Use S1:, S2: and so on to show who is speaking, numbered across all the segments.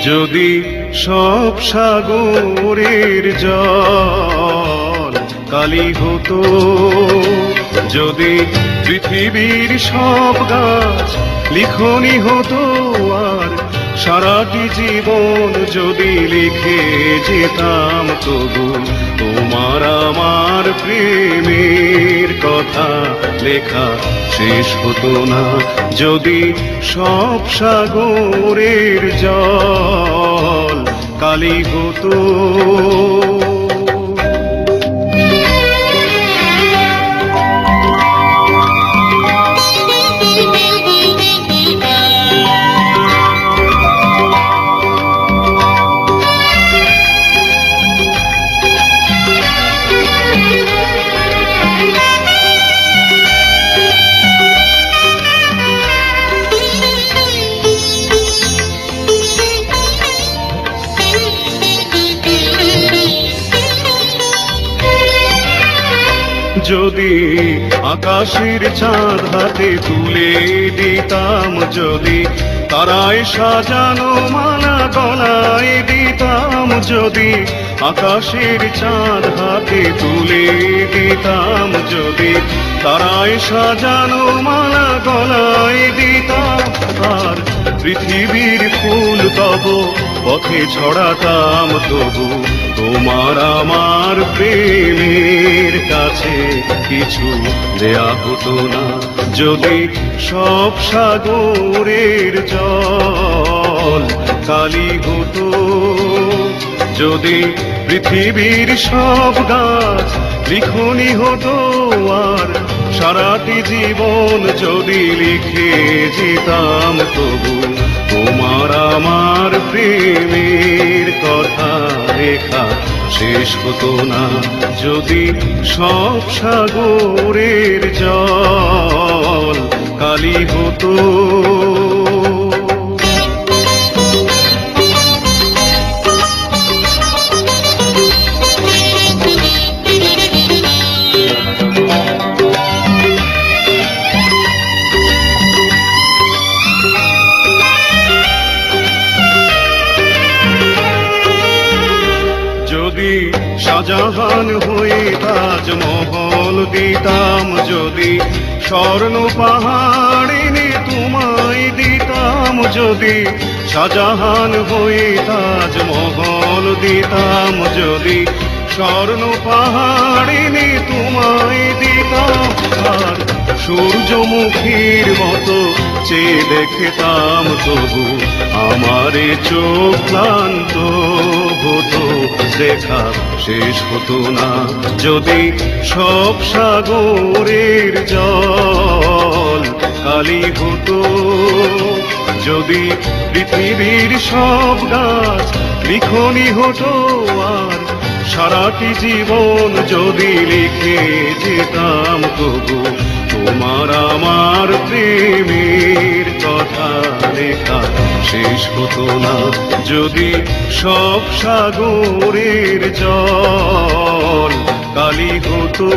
S1: যদি সব সাগরের জল কালি হতো, যদি পৃথিবীর সব গাছ লিখনি হতো, আর সারাটি জীবন যদি লিখে যেতাম, তবু তোমার আমার প্রেমের কথা লেখা শেষ হতো না। যদি সব সাগরের জল কালি হতো। যদি আকাশের চাঁদ হাতে তুলে দিতাম, যদি তারায় সাজানো মালা গলায় দিতাম, যদি আকাশের চাঁদ হাতে তুলে দিতাম, যদি তারায় সাজানো মালা গলায় দিতাম, আর পৃথিবীর ফুল তব পথে ছড়াতাম, তবু তোমার আমার প্রেমের কাছে কিছু দেয়া হতো না। যদি সব সাগরের জল কালি হতো, যদি পৃথিবীর সব গাছ লিখনি হতো, আর সারাটি জীবন যদি লিখে যেতাম, তবু তোমার আমার প্রেমের কথা লেখা শেষ হতো না। যদি সব সাগরের জল কালি হতো। যদি শাহজাহান হয়ে তাজমহল দিতাম, যদি স্বর্ণ পাহাড় এনে তোমায় দিতাম, যদি শাহজাহান হয়ে তাজমহল দিতাম, যদি স্বর্ণ পাহাড় এনে তোমায় দিতাম, আর সূর্যমুখীর মতো চেয়ে দেখতাম, তবু আমারে চোখ ক্লান্ত হতো, দেখা শেষ হতো না। যদি সব সাগরের জল কালি হতো, যদি পৃথিবীর সব গাছ লিখনি হতো, আর সারাটি জীবন যদি লিখে যেতাম, তবু তোমার আমার প্রেমের কথা লেখা শেষ হতো না। যদি সব সাগরের জল কালি হতো।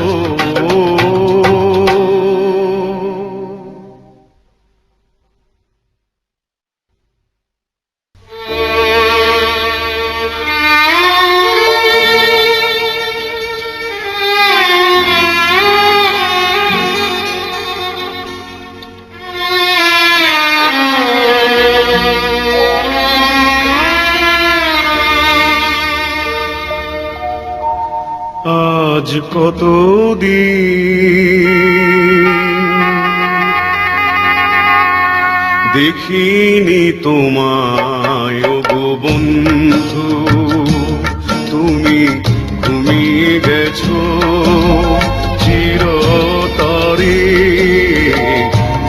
S1: আজ কতদিন দেখিনি তোমায় গো বন্ধু, তুমি ঘুমিয়ে গেছো চিরতরে,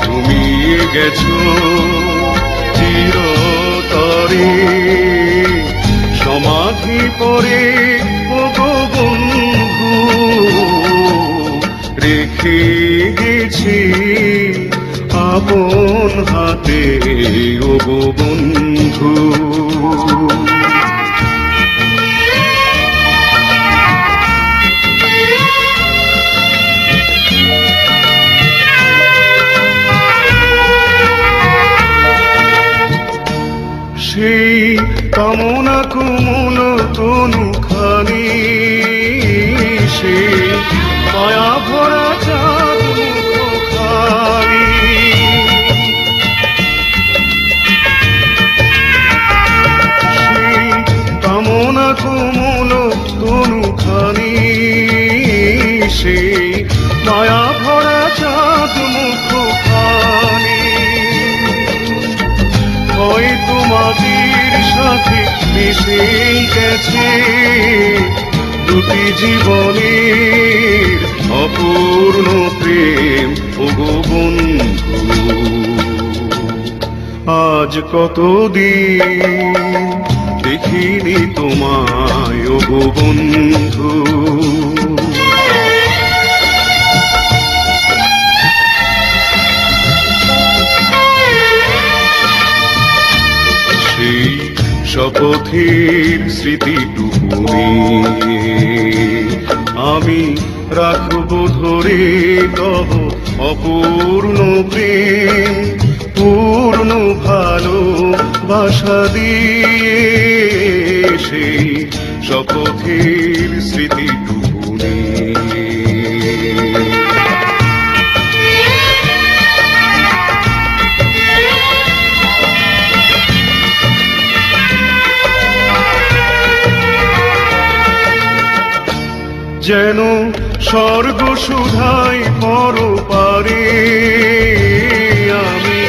S1: ঘুমিয়ে গেছো চিরতরে, সমাধি পরে রেখে গেছি আপন হাতে ও গো বন্ধু। সেই কুমুল তনু খানি সেই মায়া ভরা চাঁদ মুখখানি সেই কামনা কুমুল তনু খানি সেই মায়া ভরা চাঁদ মুখখানি হয়তো মাটির সাথে মিশেই গেছে দুটি জীবনের অপূর্ণ প্রেম ওগো বন্ধু আজ কতদিন দেখিনি তোমায় ওগো বন্ধু সেই শপথের স্মৃতিটুকু আমি রাখবো ধরে তব অপূর্ণ প্রেম পূর্ণ ভালোবাসা দিয়ে সেই শপথের স্মৃতিটুকু যেন স্বর্গ সুধাই পরপারে আমি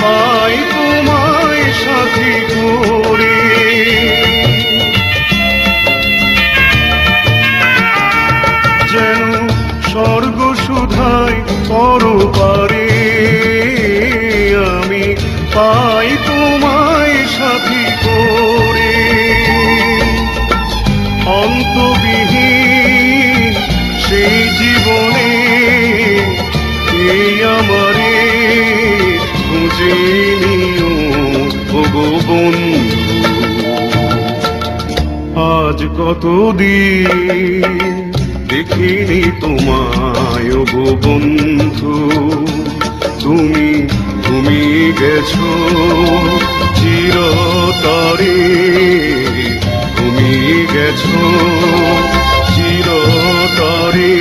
S1: পাই তোমায় সাথী করে যেন স্বর্গ সুধাই পরপারে আমি পাই তোমায় সাথী করে অন্তবিহীন সেই জীবনে এই আমারে খুঁজে নিও ওগো বন্ধু আজ কতদিন দেখিনি তোমায় ওগো বন্ধু তুমি গেছো চিরতরে তুমি গেছো চিরতরে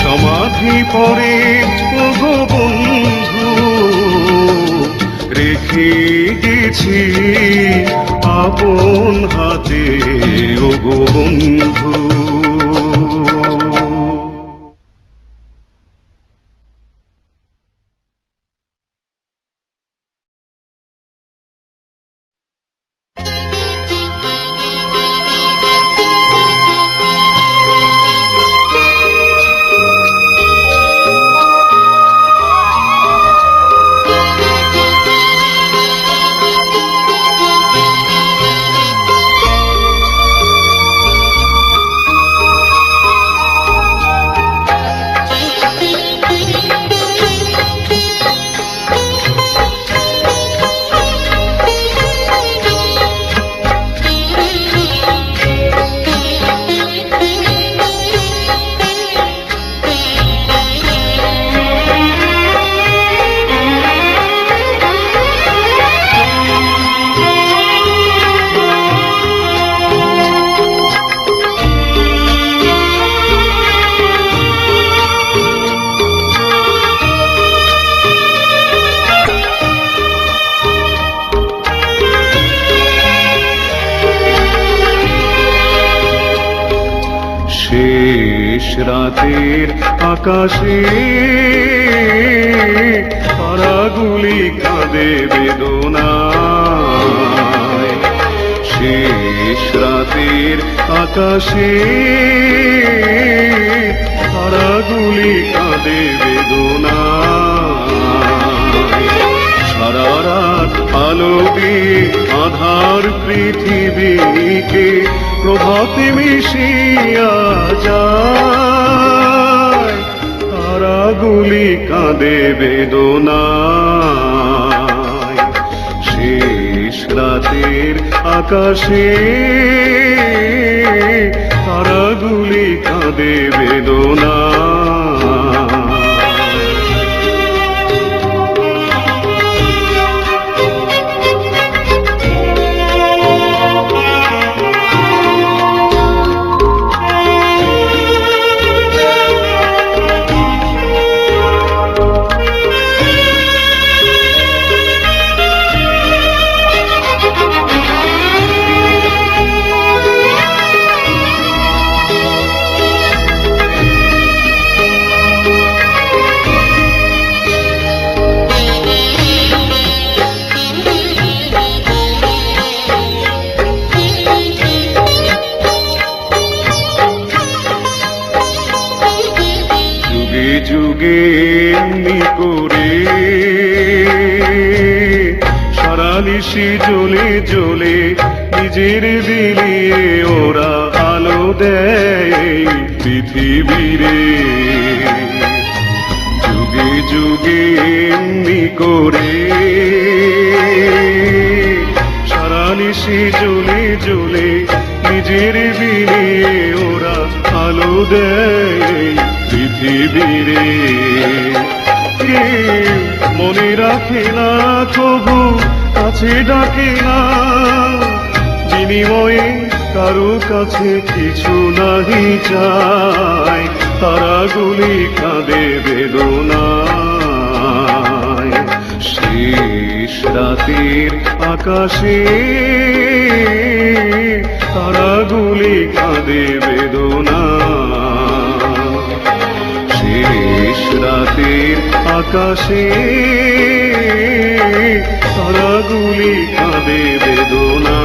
S1: সমাধি পরে ওগো বন্ধু রেখে গেছি আপন হাতে ওগো বন্ধু রাতের আকাশে তারাগুলি কাঁদে বেদনায় শেষ রাতের আকাশে তারাগুলি কাঁদে বেদনায় সারা রাত আলো দিয়ে আধার পৃথিবীকে প্রভাতে মিশিয়া যায় তারাগুলি কাঁদে বেদনায় শেষ রাতের আকাশে তারাগুলি কাঁদে বেদনায় নিশি জ্বলে জ্বলে নিজের বিলিয়ে ওরা আলো দেয় পৃথিবীরে। যুগে যুগে এমনি করে সারা নিশি জ্বলে জ্বলে নিজের বিলিয়ে ওরা আলো দেয় পৃথিবীরে। মনে রাখে না তবু কাছে ডাকে না, বিনিময়ে কারো কাছে কিছু নাহি চায়, তারাগুলি কাঁদে বেদনায়। শেষ রাতের আকাশে তারাগুলি কাঁদে বেদনায়। শেষ রাতের আকাশে তারাগুলি কাঁদে বেদনা।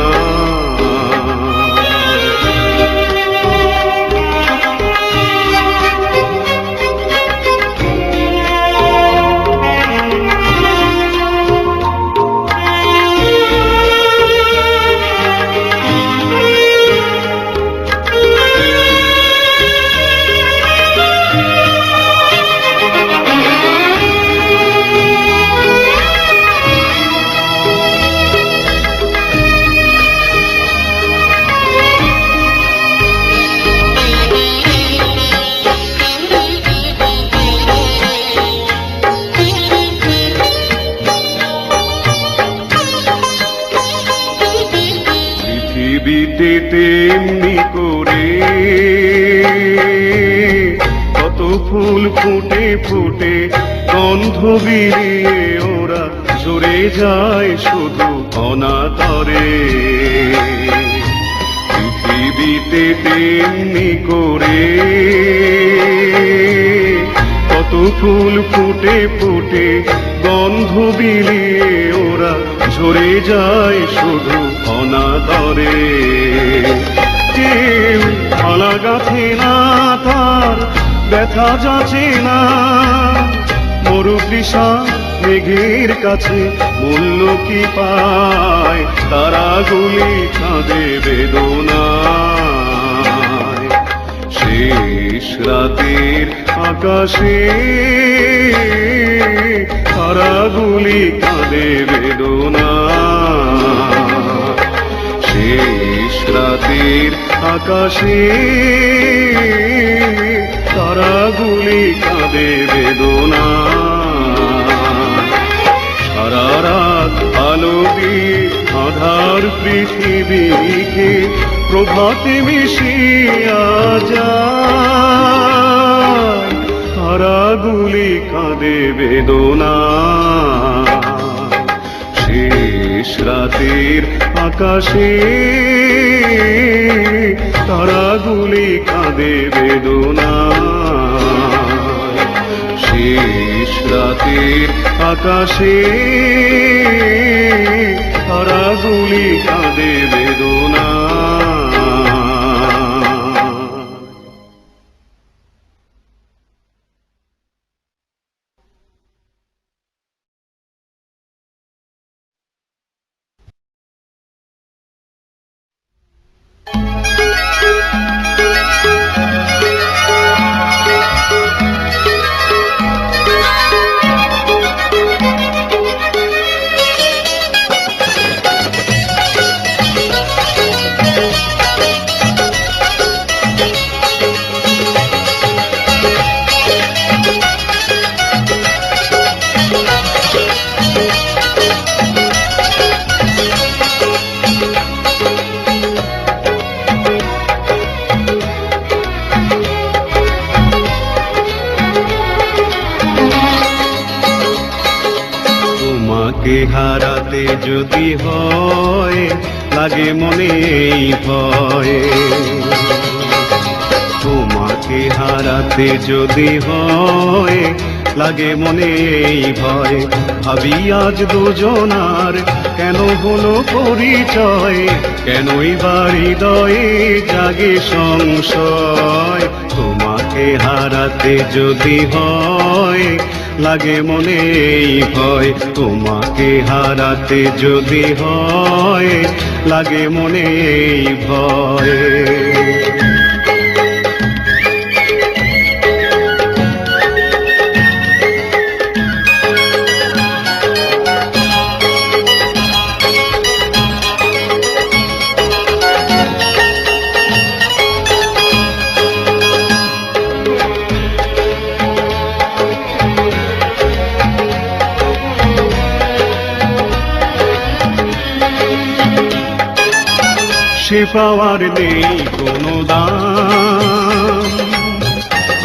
S1: পৃথিবীতে তেমনি করে কত ফুল ফুটে ফুটে গন্ধ বিলিয়ে ওরা ঝরে যায় শুধু অনাতরে। পৃথিবীতে তেমনি করে কত ফুল ফুটে ফুটে গন্ধ বিলিয়ে ওরা ঝরে যায় শুধু অনাদরে। কেউ মালা গাঁথে না, তার ব্যথা যাচে না, মরুতৃষা মেঘের কাছে মূল্য কি পায়, তারাগুলি কাঁদে বেদনায়। শেষ রাতের আকাশে তারাগুলি কাঁদে বেদনায়। শেষ রাতের আকাশে তারাগুলি কাঁদে বেদনায়। সারা রাত আলো দিয়ে আধার পৃথিবীকে প্রভাতে মিশিয়া যায়, তারাগুলি কাঁদে বেদনায়। শেষ রাতের আকাশে তারাগুলি কাঁদে বেদনায়। শেষ রাতের আকাশে তারাগুলি কাঁদে বেদনায়। তোমাকে হারাতে যদি হয় লাগে মনে এই ভয়, তোমাকে হারাতে যদি হয় লাগে মনে এই ভয়। ভাবি আজ দুজনার কেন হলো পরিচয়, কেনই বা হৃদয়ে জাগে সংশয়। তোমাকে তোমাকে হারাতে যদি হয় লাগে মনে এই ভয়, তোমাকে হারাতে যদি হয় লাগে মনে এই ভয়। সে পাওয়ার নেই কোনো দাম,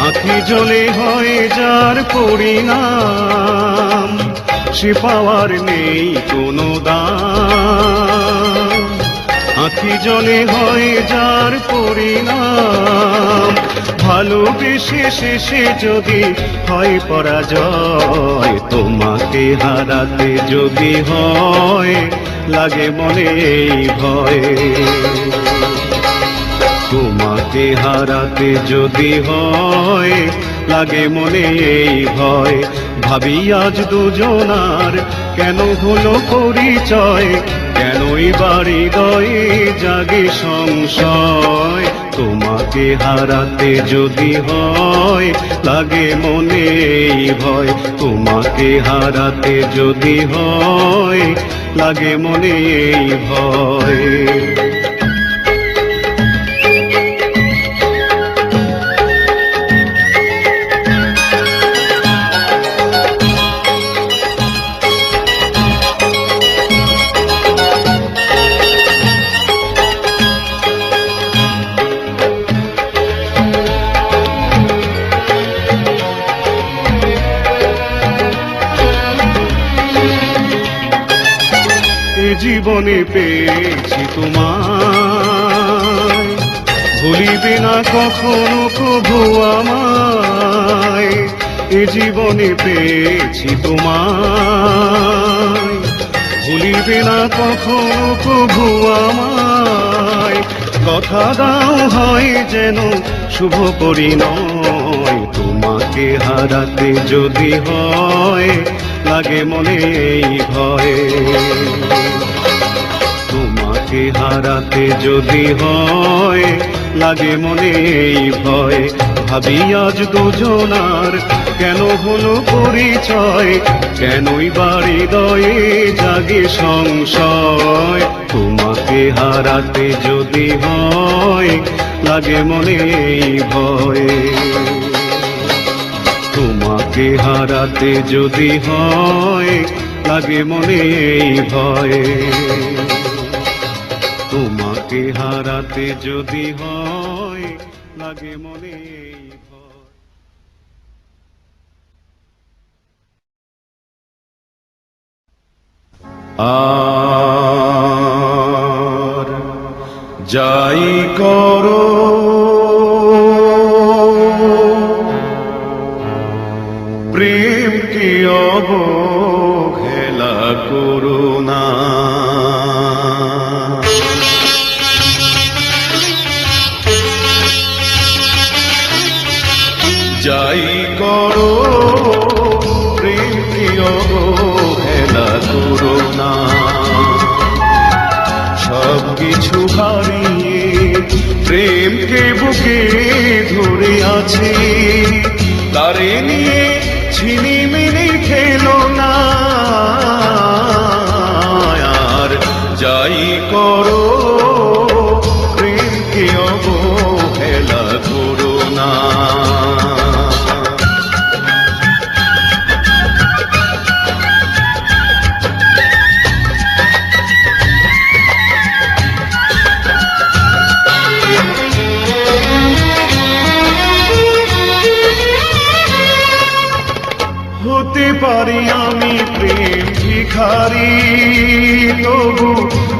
S1: আঁখি জলে হয় যার পরিণাম। সে পাওয়ার নেই কোনো দাম, আঁখি জলে হয় যার পরিণাম। ভালোবেসে শেষে যদি হয় পরাজয়, তোমাকে হারাতে যদি হয় লাগে মনে এই ভয়। তোমাকে হারাতে যদি হয় লাগে মনে এই ভয়। ভাবি আজ দুজনার কেন হলো পরিচয়, কেনই বাড়ি হৃদয়ে জাগে সংশয়। তোমাকে হারাতে যদি হয় লাগে মনে এই ভয়, তোমাকে হারাতে যদি হয় লাগে মনে এই ভয়। জীবনে পেয়েছি তোমায়, ভুলিবে না কখনো কভু আমায়। এ জীবনে পেয়েছি তোমায়, ভুলিবে না কখনো কভু আমায়। কথা দাও হয় যেন শুভ পরিণয়, তোমাকে হারাতে যদি হয় লাগে মনে এই ভয়। তোমাকে হারাতে যদি হয় লাগে মনে এই ভয়। ভাবি আজ দুজনার কেন হলো পরিচয়, কেনই বাড়ি হৃদয়ে জাগে সংশয়। তোমাকে হারাতে যদি হয় লাগে মনে এই ভয়। তোমাকে হারাতে যদি হয় লাগে মনে এই ভয়। তোমাকে হারাতে যদি হয় লাগে মনে এই ভয়। আর যাই করো প্রেমকে অবহেলা করো না। যাই করো প্রেমকে অবহেলা করো না। সব কিছু হারিয়ে প্রেমকে বুকে ধরে আছে, তারে নিয়ে ছিনিমিনি খেলো না। আর যাই করো প্রেমকে অবহেলা করো না। হতে পারি আমি প্রেম ভিখারি, তবু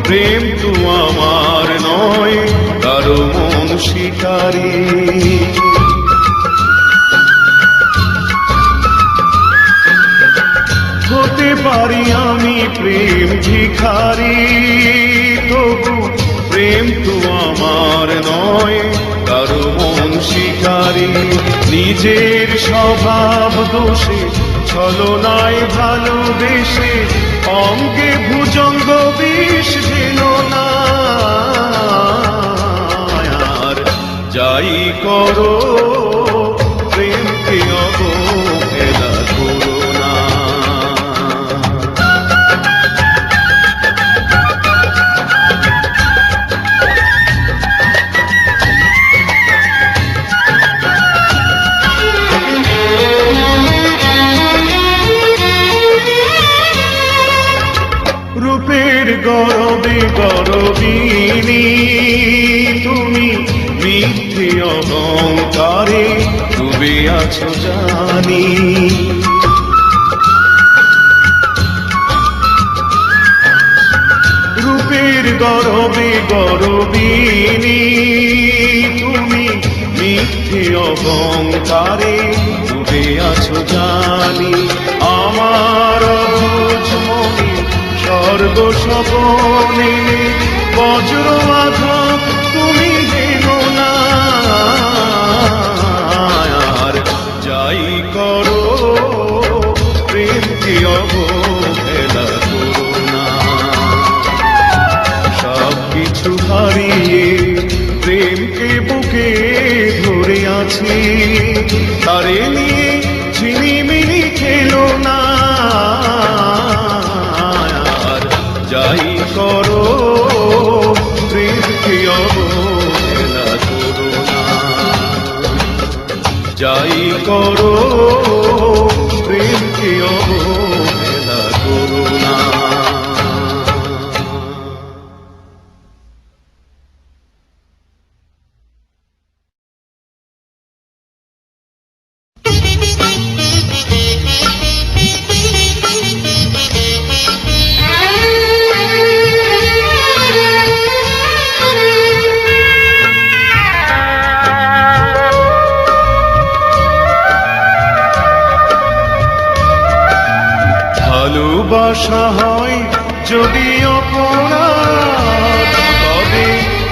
S1: প্রেম তো আমার নয় কারো মন শিকারি। হতে পারি আমি প্রেম ভিখারি, তবু প্রেম তো আমার নয় কারো মন শিকারী নিজের স্বভাব দোষে ছলনায় ভালোবেসে অঙ্গে ভুজঙ্গ বিষ ঢেল না। আর যাই করো প্রেমকে অবহেলা করো না। রূপের গরবে গরবিনী তুমি মিথ্যে অহংকারে ডুবে আছো জানি। রূপের গরবে গরবিনী তুমি মিথ্যে অহংকারে ডুবে আছো জানি। আমার অবুঝ মনে স্বর্গ স্বপনে বজ্র আঘাত তুমি দেও না। আর যাই করো প্রেমকে অবহেলা করো না। সব কিছু হারিয়ে প্রেমকে বুকে ধরে আছি, তারে নিয়ে ঝিনিমিনি খেলো না। যাই করো প্রেমকে অবহেলা করো না। যাই করো প্রেমকে অবহেলা করো না। ভালোবাসা হয় যদি অপরাধ, তবে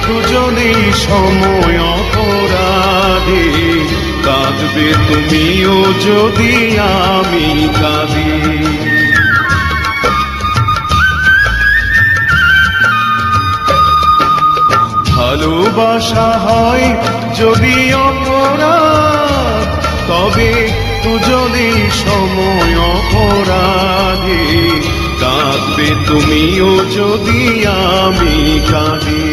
S1: দুজনেই সময় অপরাধী। কাঁদবে তুমিও যদি আমি কাঁদি। ভালোবাসা হয় যদি অপরাধ, তবে দুজনেই সময় অপরাধী। কাঁদবে তুমিও যদি আমি কাঁদি।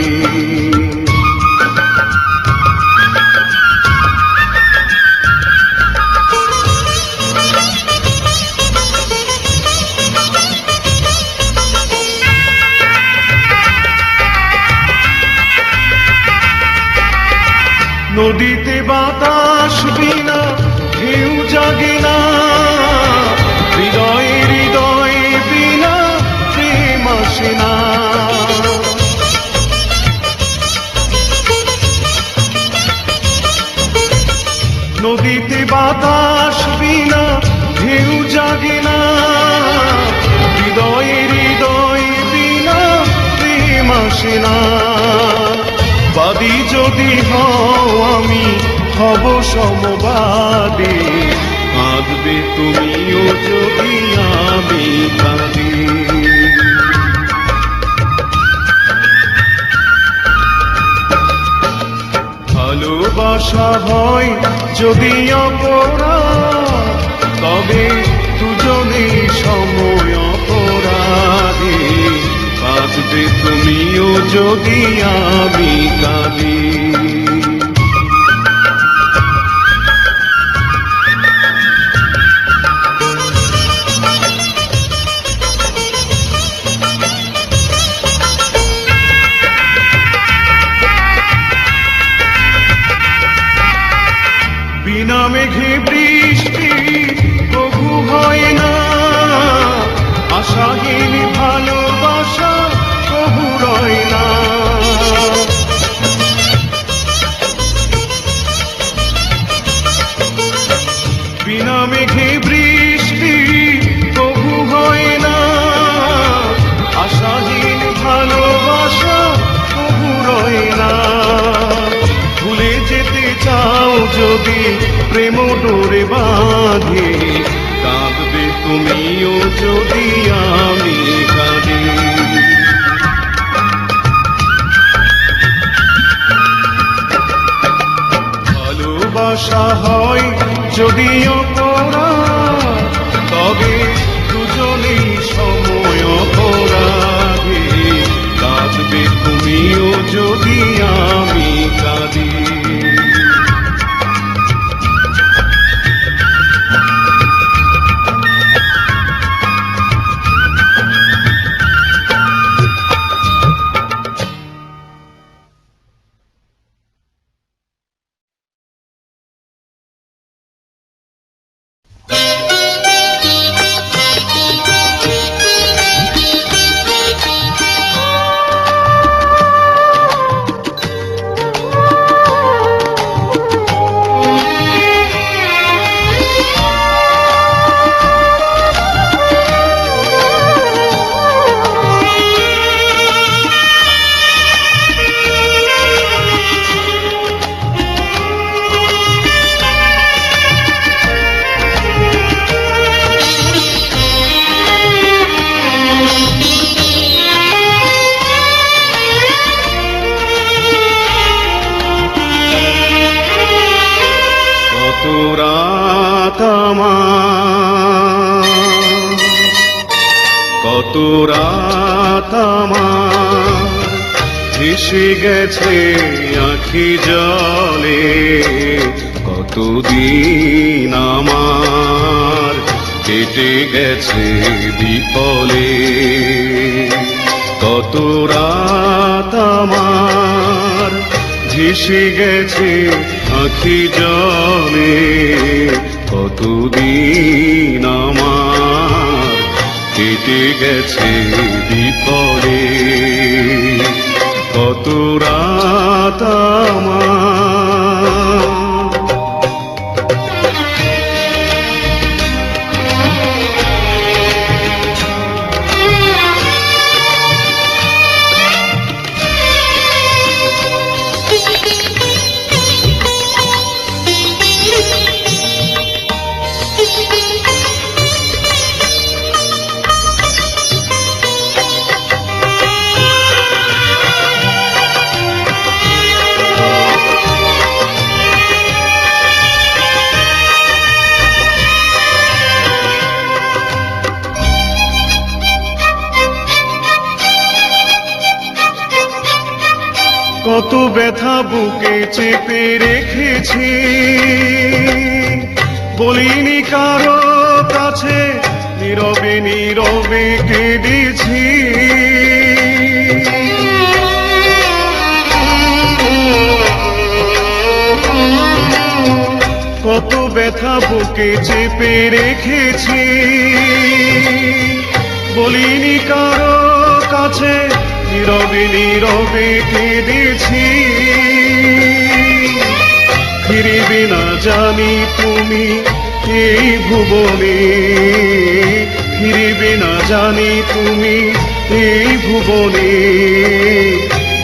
S1: নদীতে বাতাস বিনা ঢেউ জাগে না, হৃদয়ে হৃদয়ে বিনা প্রেম আসে না। নদীতে বাতাস বিনা ঢেউ জাগে না, হৃদয়ে হৃদয়ে বিনা প্রেম আসে না। বাদী যদি হও আমি হব সমবাদী, কাঁদবে তুমিও যদি আমি কাঁদি। ভালোবাসা হয় যদি অপরাধ, তবে দুজনেই সময় অপরাধী। কাঁদবে তুমিও যদি আমি কাঁদি। বিনা মেঘে বৃষ্টি তবু হয় না, আশাহীন ভালোবাসা তবু রয় না। যদি প্রেম ডোরে বাঁধি, কাঁদবে তুমিও যদি আমি কাঁদি। ভালোবাসা হয় যদি অপরাধ, তবে দুজনেই সময় অপরাধী, কাঁদবে তুমিও যদি আমি কাঁদি। কত রাত আমার ভেসে গেছে আঁখি জলে, কতদিন আমার কেটে গেছে বিফলে। কত রাত আমার ভেসে গেছে আঁখি জলে, কতদিন আমার কেটে গেছে বিফলে। কত রাত আমার। কত ব্যথা বুকে চেপে রেখেছি, বলিনি কারো কাছে, নীরবে নীরবে কেঁদেছি। কত ব্যথা বুকে চেপে রেখেছি, বলিনি কারো কাছে, নীরবে নীরবে কেঁদেছি। ফিরবে না জানি তুমি এই ভুবনে, ফিরবে না জানি তুমি এই ভুবনে,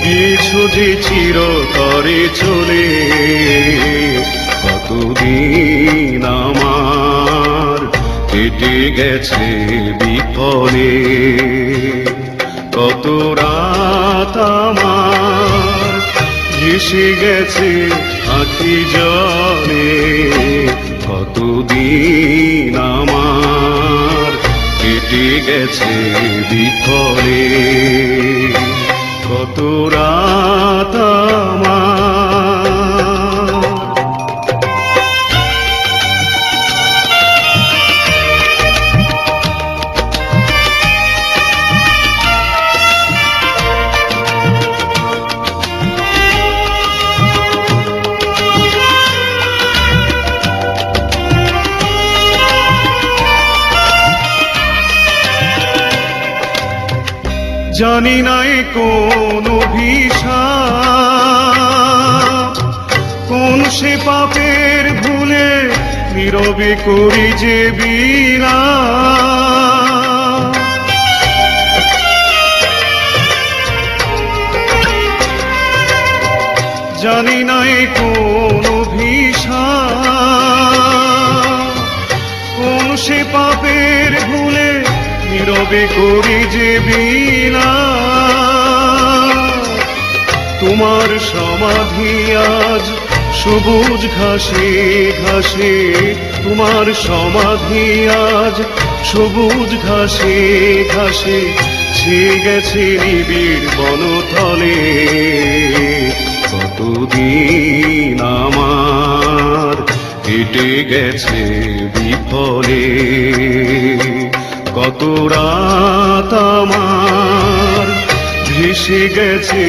S1: গিয়েছো যে চিরতরে চলে। কতদিন আমার কেটে গেছে বিফলে। কত রাত আমার ভেসে গেছে আঁখি জলে, কতদিন আমার কেটে গেছে বিফলে। কত রাত আমার। জানি নাই কোন অভিশাপ, কোন সে পাপের ভুলে নীরবে করি যে বিলাপ। জানি নাই কোন অভিশাপ, নীরবে করি যে বিনা, তোমার সমাধি আজ সবুজ ঘাসে ঘাসে, তোমার সমাধি আজ সবুজ ঘাসে ঘাসে, ছেয়ে গেছে নিবিড় বনতলে। কতদিন আমার কেটে গেছে বিফলে, কত রাত আমার ভেসে গেছে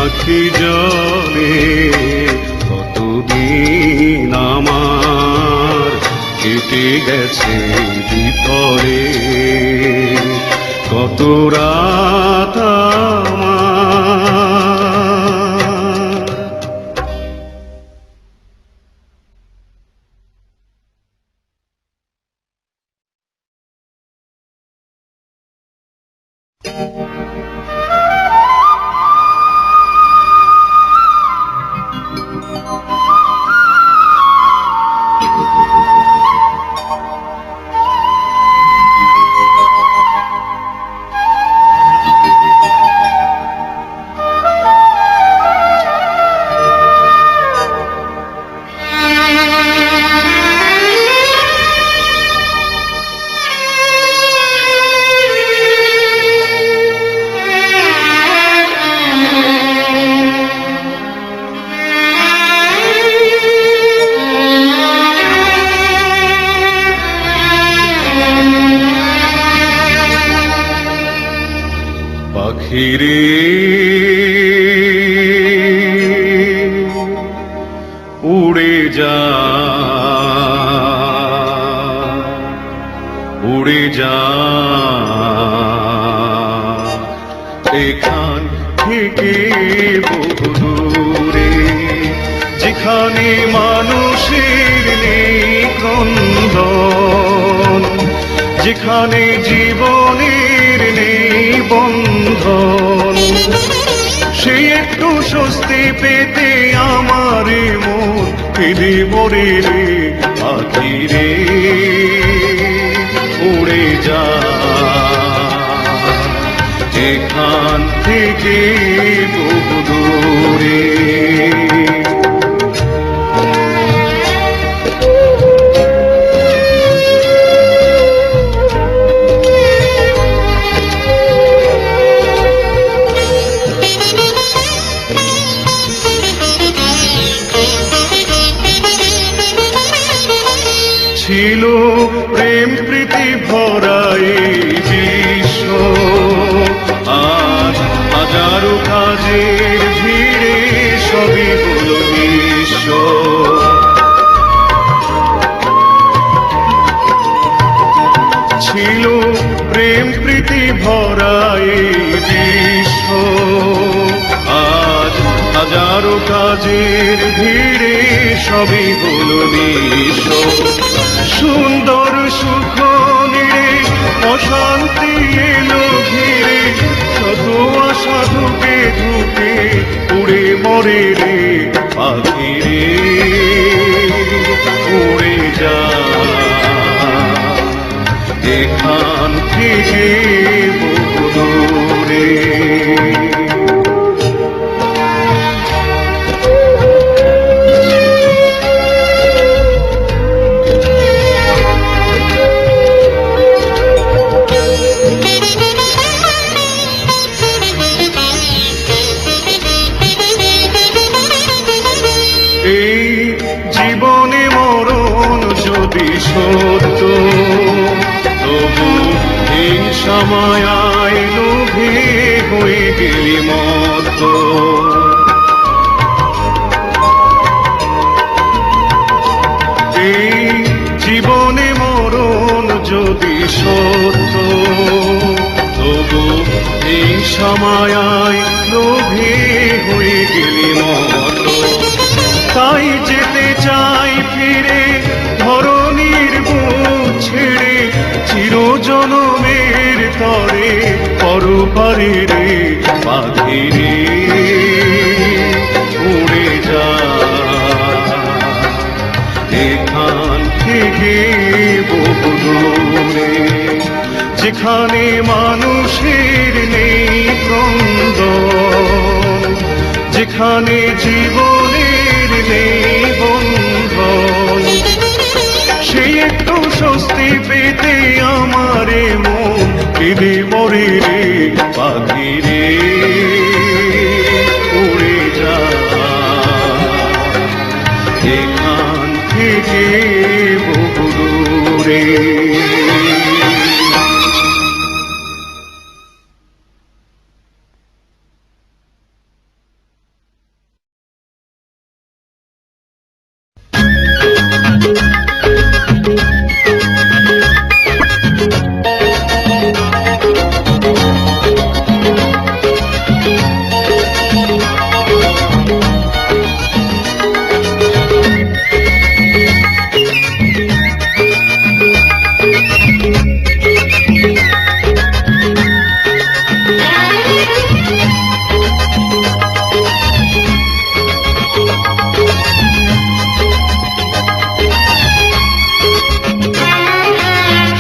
S1: আখি জলে। কতদিন আমার কেটে গেছে বিফলে, কত রাত আমার। পাখিরে উড়ে যা, উড়ে যা এখান থেকে বহু দূরে, যেখানে মানুষের নেই ক্রন্দন, যেখানে জীবনের নেই বন্ধন। সেই একটু স্বস্তি পেতে আমার মন কেঁদে মরে রে। পাখিরে উড়ে যা এখান থেকে বহু দূরে। ছিল প্রেম প্রীতি ভরা এই বিশ্ব, আজ হাজারো কাজের ভিড়ে সবই হলো নিঃস্ব। ছিল প্রেম প্রীতি ভরা এই বিশ্ব, আজ হাজারো কাজের ভিড়ে সবই হলো নিঃস্ব। সুন্দর সুখ নিড়ে অশান্তি এলো ঘিরে, শত আশা ধুকে ধুকে উড়ে মরে রে। পাখিরে উড়ে যা এখান থেকে বহু দূরে। এই জীবনে মরণ যদি সত্য, তবু হিংসা মায়ায় লোভে হয়ে গেলি মত্ত। এই জীবনে মরণ যদি সত্য, তবু হিংসা মায়ায় লোভে হয়ে গেলি মত্ত। তাই যেতে চাই ফিরে ধরণীর বুক ছেড়ে, চিরজনমের তরে পরপারে রে। পাখিরে উড়ে যা এখান থেকে বহু দূরে, যেখানে মানুষের নেই ক্রন্দন, যেখানে জীবনের নেই বন্ধন, সেই একটু স্বস্তি পেতে আমারে মন কেঁদে মরে রে পাখি রে, উড়ে যা এখান থেকে বহু দূরে।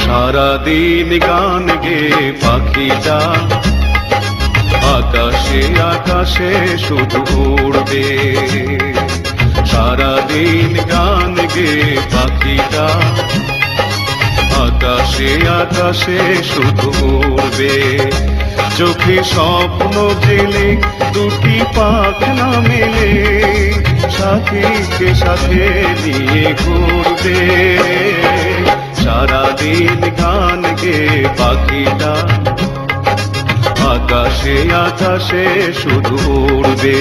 S1: সারাদিন গান গে পাখিটা আকাশে আকাশে শুধু উড়বে, সারাদিন গান গে পাখিটা আকাশে আকাশে শুধু উড়বে। চোখে স্বপ্ন জেলে দুটি পাখনা মেলে সাথীকে সাথে নিয়ে ঘুরবে, সারাদিন গান গে পাখিটা আকাশে আকাশে শুধু উড়বে।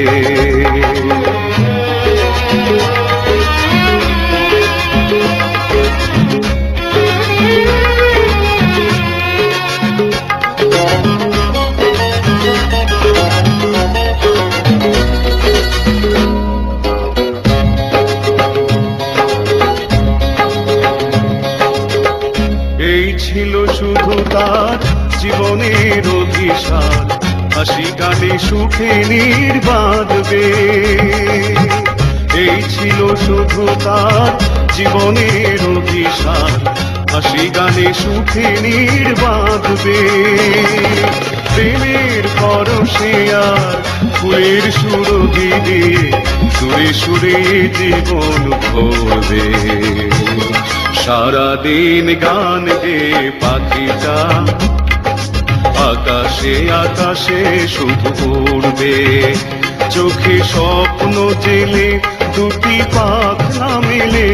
S1: এই ছিল শুধু তার জীবনের অভিশাপ, হাসি গানে সুখে নির্বাধবে। এই ছিল শুধু তার জীবনের অভিশাপ, হাসি গানে সুখে নির্বাধবে। প্রেমের পরশে আর ফুলের সুরভি দিয়ে সুরে সুরে জীবন ভরবে, সারাদিন গান গে পাখিটা আকাশে আকাশে শুধু উড়বে। চোখে স্বপ্ন জেলে দুটি পাখনা মেলে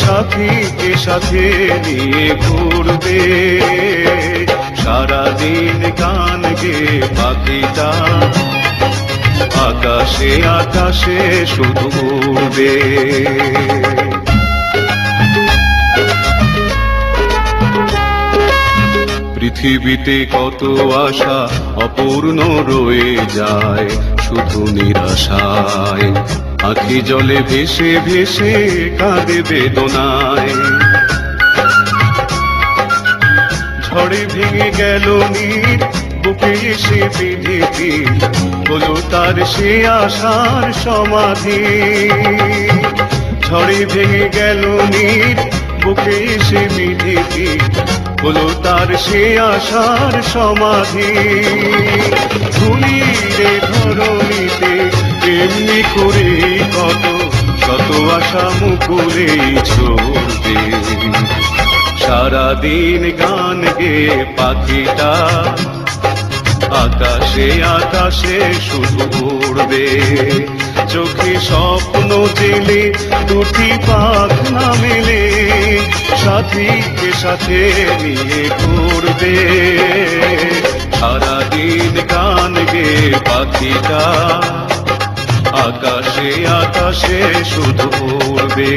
S1: সাথীকে সাথে নিয়ে ঘুরবে, সারাদিন গান গে পাখিটা আকাশে আকাশে শুধু উড়বে। পৃথিবীতে কত আশা অপূর্ণ রয়ে যায় শুধু নিরাশায়, আঁখি জলে ভেসে ভেসে কাঁদে বেদনায়। ঝড়ে ভেঙে গেল নীর বুকে এসে বিধি, হলো তার সে আশার সমাধি। ঝড়ে ভেঙে গেল নীর বুকে এসে বিধি, হলো তার সে আশার সমাধি। ধুলিরে ধরণীতে এমনি করে কত শত আশা মুকুলে ঝরবে, সারাদিন গান গে পাখিটা আকাশে আকাশে শুধু উড়বে। চোখে স্বপ্ন জেলে দুটি পাখনা মেলে সাথীকে সাথে নিয়ে ঘুরবে, সারাদিন গান গে পাখিটা আকাশে আকাশে শুধু উড়বে।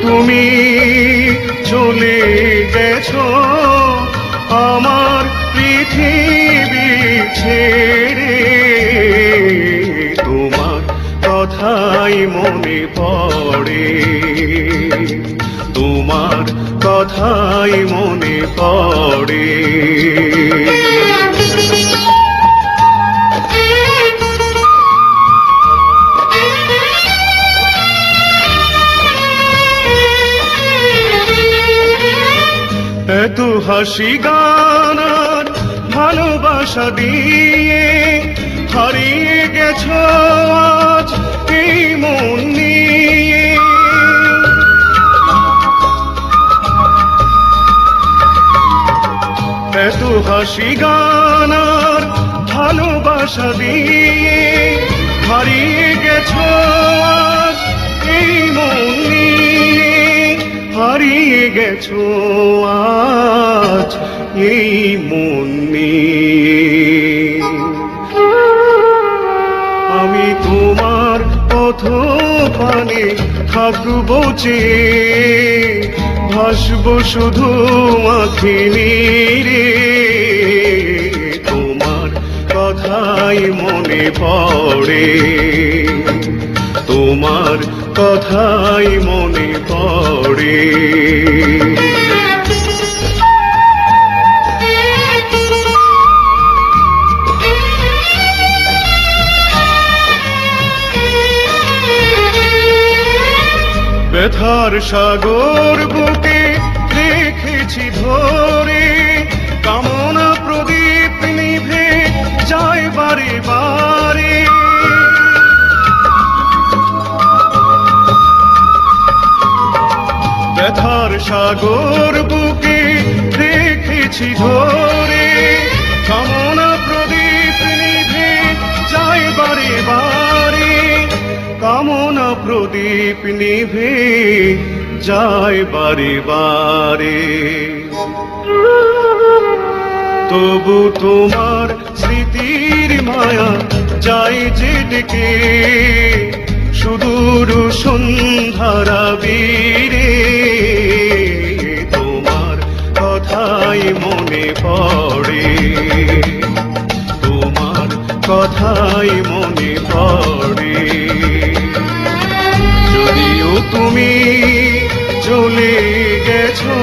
S1: তুমি চলে গেছো আমার পৃথিবী ছেড়ে, তোমার কথাই মনে পড়ে, তোমার কথাই মনে পড়ে। এত হাসি গান আর ভালোবাসা দিয়ে হারিয়ে গেছো আজ এই মন নিয়ে। এত হাসি গান আর ভালোবাসা দিয়ে হারিয়ে গেছো আজ এই মন নিয়ে, হারিয়ে গেছো আজ এই মন নিয়ে। আমি তোমার পথ পানে থাকবো চেয়ে, ভাসবো শুধু আঁখি নীরে, তোমার কথাই মনে পড়ে, তোমার কথাই মনে পড়ে। ব্যথার সাগর বুকে রেখেছি ধরে, কামনা প্রদীপ নিভে যায় বারে বারে। ব্যথার সাগর বুকে রেখেছি ধরে, কামনা প্রদীপ নিভে যায় বারে বারে, কামনা প্রদীপ নিভে যায় বারে বারে। তবু তোমার স্মৃতির মায়া যায় যে ডেকে, সুদূর সন্ধ্যারা বীরে, তোমার কথাই মনে পড়ে, তোমার কথাই মনে পড়ে। যদিও তুমি চলে গেছো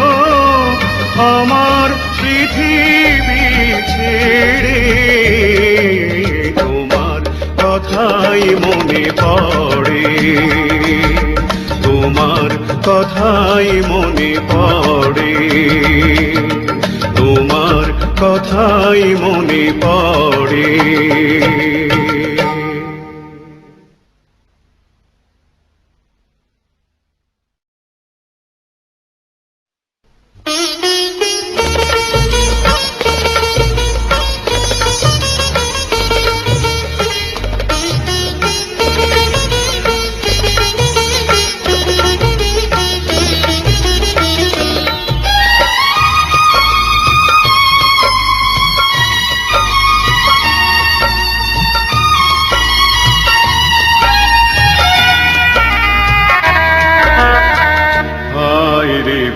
S1: আমার পৃথিবী ছেড়ে, তোমার কথাই মনে পড়ে, তোমার কথাই মনে পড়ে, তোমার কথাই মনে পড়ে।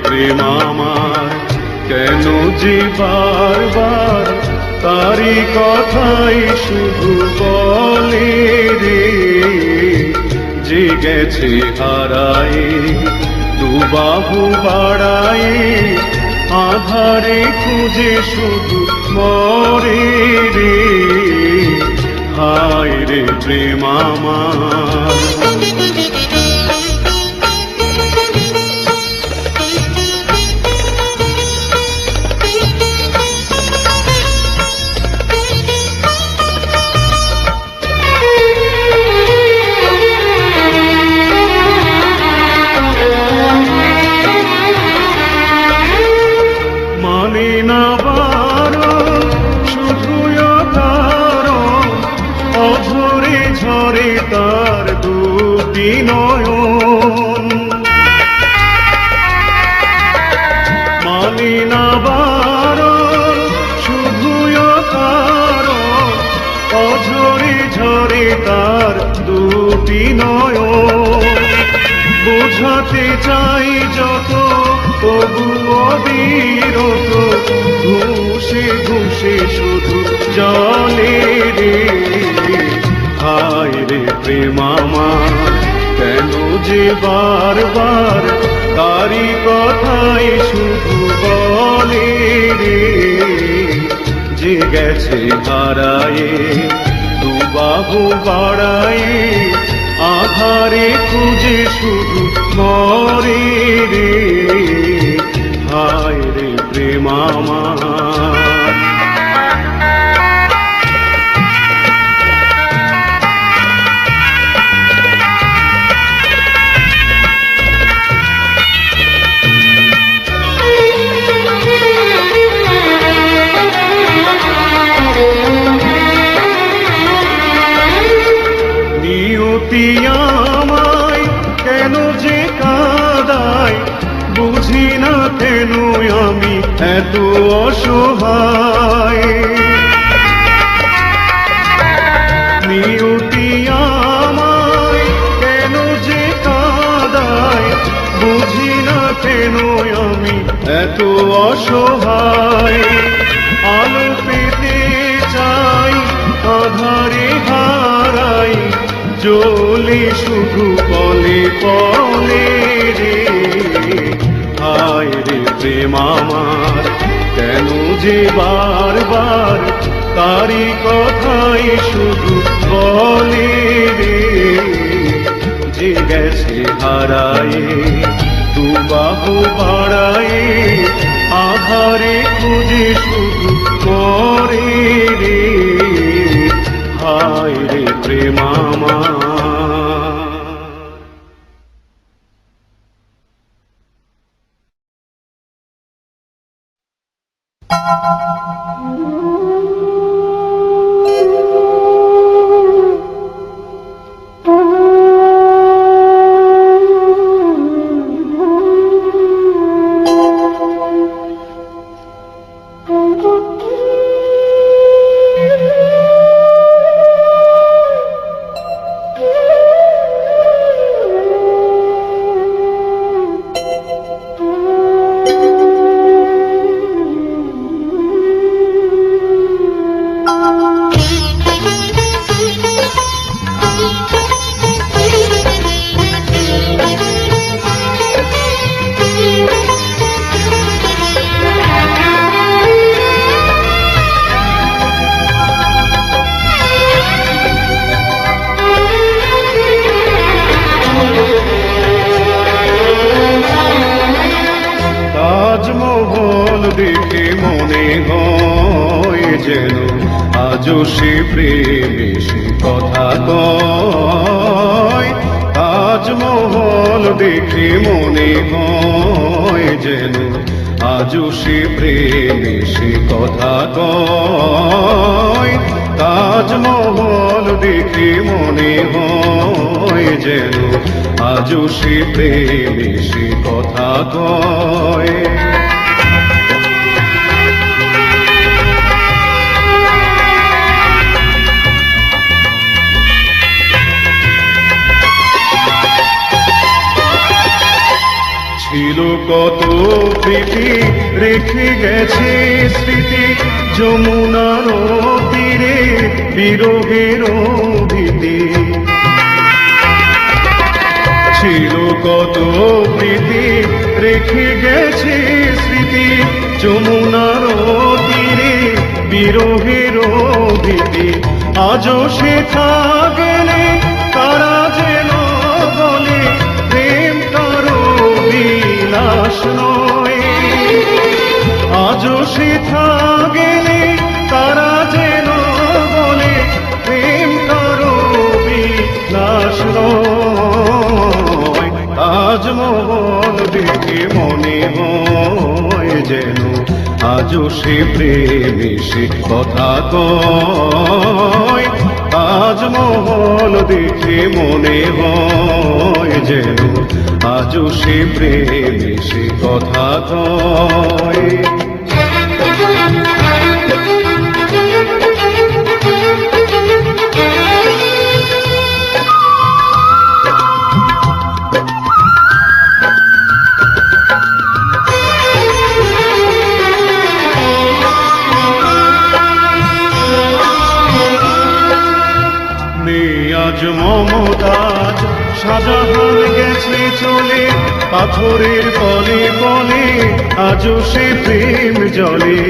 S1: প্রেম আমার কেন যে বারবার তারি কথাই শুধু বলে রে, যে গেছে হারায় দুবাহু বাড়ায়, আধারে খুঁজে শুধু মরে রে। হায় রে প্রেম আমার, মানে না বারণ শুধু অকারণ, অঝরে ঝরে তার দুঃখ বোঝাতে চাই যত তবু অবিরত ঘুষে ঘুষে শুধু জলে রে। হায় রে প্রেম আমার কেন যে বারবার তারি কথাই শুধু বলে রে। যে গেছে হারায়ে দুবাহু বাড়ায়ে আধারে খুঁজে শুধু মরে রে। হায় রে প্রেম আমার। নিয়তি আমায় কেন যে কাঁদায় বুঝি না কেন আমি এত অসহায়। নিয়তি আমায় কেন যে কাঁদায় বুঝি না কেন আমি এত অসহায়। আলো পেতে চাই আধারে হারাই জ্বলে শুধু পলে পলে রে। হায় রে প্রেম আমার কেন যে বারবার তারি কথাই শুধু বলে রে। যে গেছে হারায়ে দুবাহু বাড়ায়ে আধারে খুঁজে শুধু মরে রে। হায় রে প্রেম আমার। দেখে মনে হয় যেন আজও সে প্রেমে সে কথা কয়। তাজমহল দেখে মনে হয় যেন আজও সে প্রেমে সে কথা কয়। তাজমহল দেখে মনে হয় যেন আজও সে প্রেমে সে কথা কয়। ছিল কত প্রীতি রেখে গেছে স্মৃতি যমুনার তীরে বিরহের ভীতি। ছিল কত প্রীতি রেখে গেছে স্মৃতি যমুনার তীরে বিরহের ভীতি। আজও সে গেলে তারা যেন বলে প্রেম কারো বিলাস নয়। আজও সে গেলে তারা যেন বলে প্রেম কারো বিলাস নয়। তাজমহল দেখে মনে হয় যেন আজও সে প্রেমে সে কথা কয়। তাজমহল দেখে মনে হয় যেন আজও সে প্রেমে সে কথা কয়। গেছে চলে পাথরের পলে পলে, আজও সে প্রেম জলে।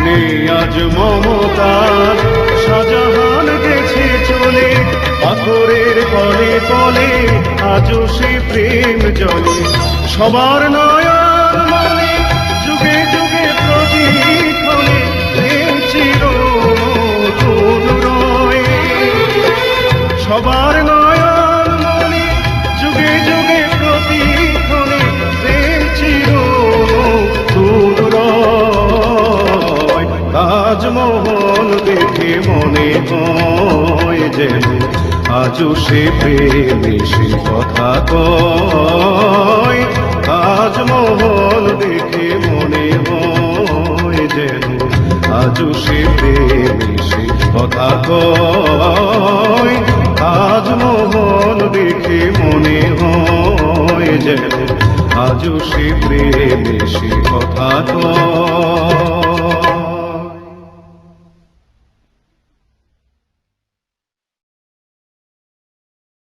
S1: নেই আজ মমতার, শাহজাহান গেছে চলে পাথরের পলে পলে, আজও সে প্রেম জলে। সবার নয়ন মনে যুগে যুগে প্রতিক্ষণে প্রেম চির নতুন রয়। সবার নয়ন মনে যুগে যুগে প্রতিক্ষণে প্রেম চির নতুন রয়। তাজমহল দেখে মনে হয় যেন আজও সে প্রেমে সে কথা কয়। তাজমহল দেখে মনে হয় যেন আজও সে প্রেমে সে কথা কয়। তাজমহল দেখে মনে হয় যেন আজও সে প্রেমে সে কথা কয়।